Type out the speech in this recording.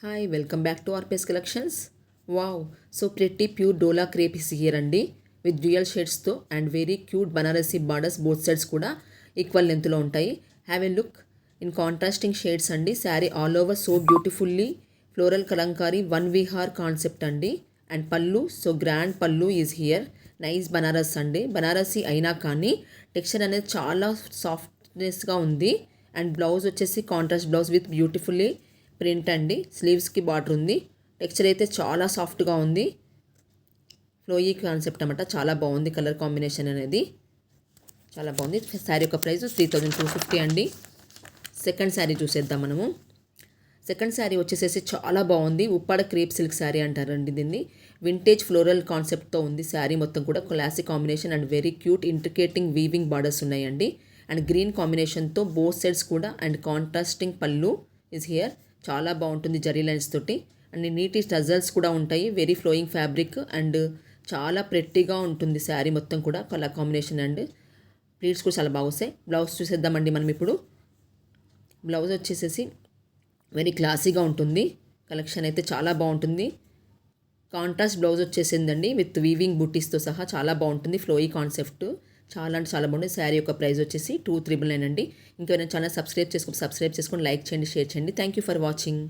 Hi, welcome back to RPS Collections. Wow, so pretty pure Dola crepe is here అండి with dual shades తో and very cute Banarasi borders both sides కూడా equal లెంత్లో ఉంటాయి. Have a look in contrasting shades అండి. Saree all over so beautifully floral Kalamkari one విహార్ concept అండి. And pallu so grand pallu is here. Nice Banaras అండి. బనారసి అయినా కానీ టెక్స్చర్ అనేది చాలా సాఫ్ట్నెస్గా ఉంది. అండ్ బ్లౌజ్ వచ్చేసి contrast blouse with beautifully print అండి. స్లీవ్స్కి బార్డర్ ఉంది. టెక్స్చర్ అయితే చాలా సాఫ్ట్గా ఉంది. ఫ్లోయీ కాన్సెప్ట్ అనమాట. చాలా బాగుంది. కలర్ కాంబినేషన్ అనేది చాలా బాగుంది. శారీ యొక్క ప్రైస్ 3250 అండి. సెకండ్ శారీ చూసేద్దాం మనము. సెకండ్ శారీ వచ్చేసేసి చాలా బాగుంది. ఉప్పాడ క్రేప్ సిల్క్ శారీ అంటారండి దీన్ని. వింటేజ్ ఫ్లోరల్ కాన్సెప్ట్తో ఉంది. శారీ మొత్తం కూడా classic combination and very cute intricating weaving borders ఉన్నాయండి. అండ్ గ్రీన్ కాంబినేషన్తో బోత్ సైడ్స్ కూడా and contrasting pallu is here. చాలా బాగుంటుంది జరీ లైన్స్ తోటి. అండ్ నీటి టజల్స్ కూడా ఉంటాయి. వెరీ ఫ్లోయింగ్ ఫ్యాబ్రిక్ అండ్ చాలా ప్రెట్టీగా ఉంటుంది శారీ మొత్తం కూడా. కలర్ కాంబినేషన్ అండ్ ప్లీట్స్ కూడా చాలా బాగా వస్తాయి. బ్లౌజ్ చూసేద్దామండి మనం ఇప్పుడు. బ్లౌజ్ వచ్చేసేసి వెరీ క్లాసీగా ఉంటుంది. కలెక్షన్ అయితే చాలా బాగుంటుంది. కాంట్రాస్ట్ బ్లౌజ్ వచ్చేసిందండి విత్ వీవింగ్ బుటీస్తో సహా. చాలా బాగుంటుంది. ఫ్లోయీ కాన్సెప్ట్ చాలా అంటే చాలా బాగుంది. శారీ యొక్క ప్రైస్ వచ్చేసి 2399 అండి. ఇంకెవరైనా ఛానల్ సబ్స్క్రైబ్ చేసుకొని లైక్ చేయండి, షేర్ చేయండి. Thank you for watching.